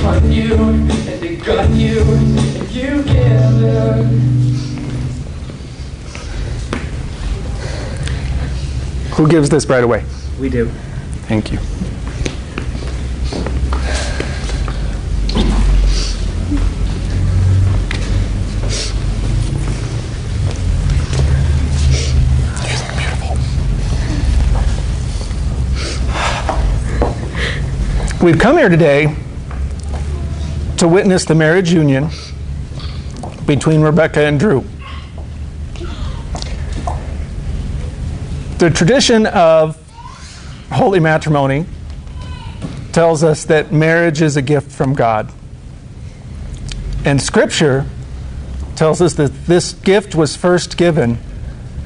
upon you, and they got you, and you can't Who gives this right away? We do. Thank you. We've come here today to witness the marriage union between Rebecca and Drew. The tradition of holy matrimony tells us that marriage is a gift from God. And Scripture tells us that this gift was first given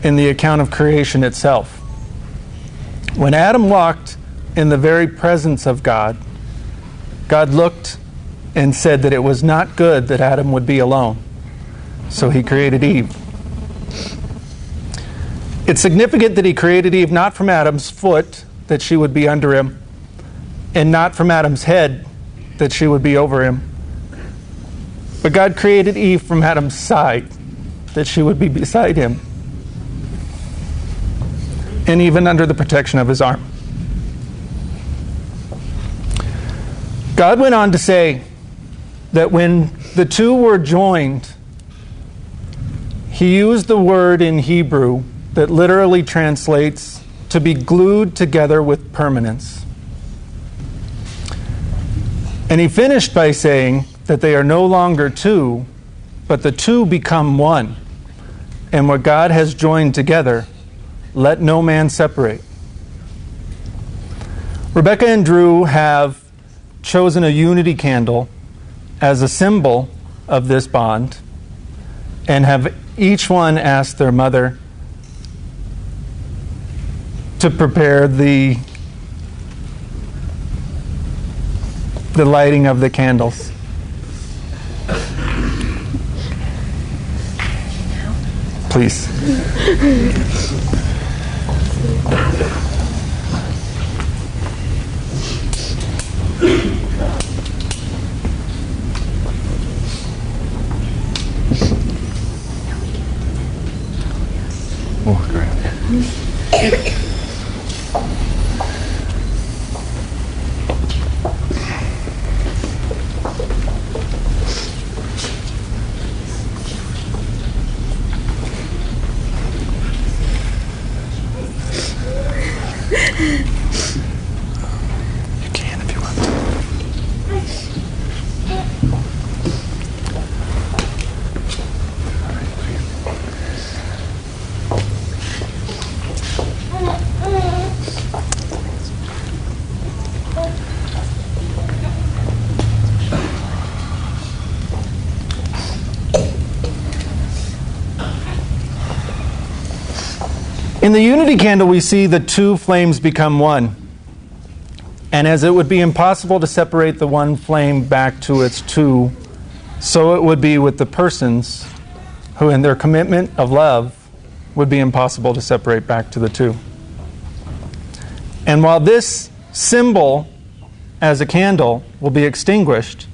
in the account of creation itself. When Adam walked in the very presence of God, God looked and said that it was not good that Adam would be alone. So he created Eve. It's significant that he created Eve not from Adam's foot, that she would be under him, and not from Adam's head, that she would be over him. But God created Eve from Adam's side, that she would be beside him, and even under the protection of his arm. God went on to say that when the two were joined, he used the word in Hebrew that literally translates to be glued together with permanence. And he finished by saying that they are no longer two, but the two become one. And what God has joined together, let no man separate. Rebecca and Drew have chosen a unity candle as a symbol of this bond, and have each one asked their mother to prepare the lighting of the candles. Please. Walk around. You can if you want to. In the unity candle, we see the two flames become one. And as it would be impossible to separate the one flame back to its two, so it would be with the persons who, in their commitment of love, would be impossible to separate back to the two. And while this symbol, as a candle, will be extinguished,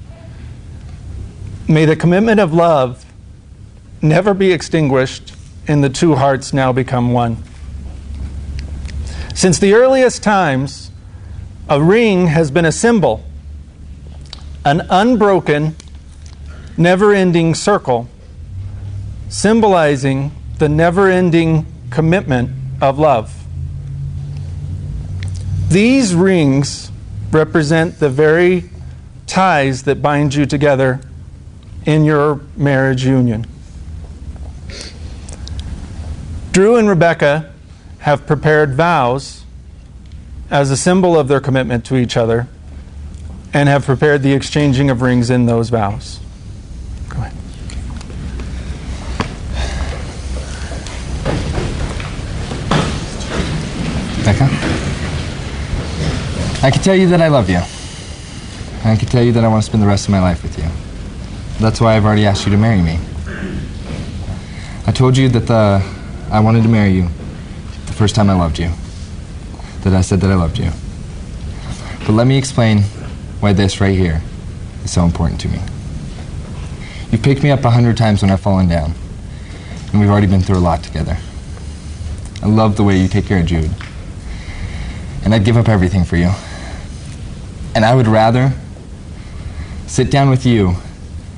may the commitment of love never be extinguished in the two hearts now become one. Since the earliest times, a ring has been a symbol, an unbroken, never-ending circle, symbolizing the never-ending commitment of love. These rings represent the very ties that bind you together in your marriage union. Drew and Rebecca have prepared vows as a symbol of their commitment to each other, and have prepared the exchanging of rings in those vows. Go ahead. Becca? I can tell you that I love you. I can tell you that I want to spend the rest of my life with you. That's why I've already asked you to marry me. I told you that I wanted to marry you the first time I loved you. That I said that I loved you. But let me explain why this right here is so important to me. You've picked me up 100 times when I've fallen down, and we've already been through a lot together. I love the way you take care of Jude, and I'd give up everything for you. And I would rather sit down with you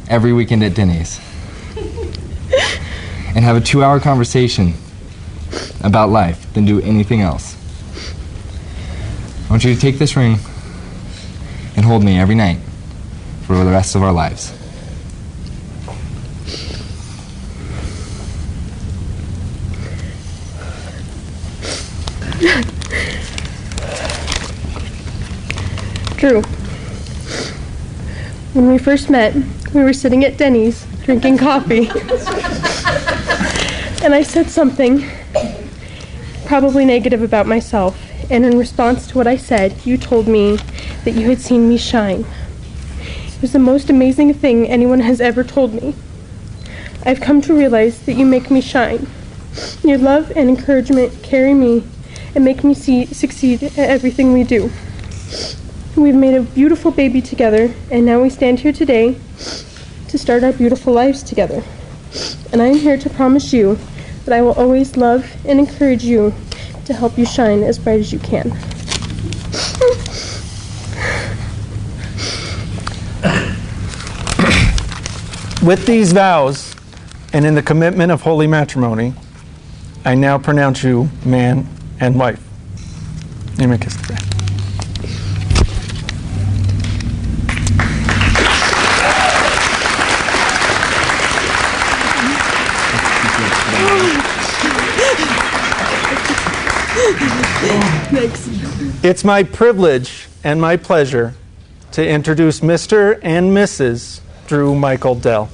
every weekend at Denny's and have a 2-hour conversation about life than do anything else. I want you to take this ring and hold me every night for the rest of our lives. Drew, when we first met, we were sitting at Denny's drinking coffee. And I said something probably negative about myself. And in response to what I said, you told me that you had seen me shine. It was the most amazing thing anyone has ever told me. I've come to realize that you make me shine. Your love and encouragement carry me and make me succeed at everything we do. We've made a beautiful baby together, and now we stand here today to start our beautiful lives together. And I am here to promise you that I will always love and encourage you to help you shine as bright as you can. With these vows and in the commitment of holy matrimony, I now pronounce you man and wife. You may kiss the ring. Thanks. It's my privilege and my pleasure to introduce Mr. and Mrs. Drew Michael Dell.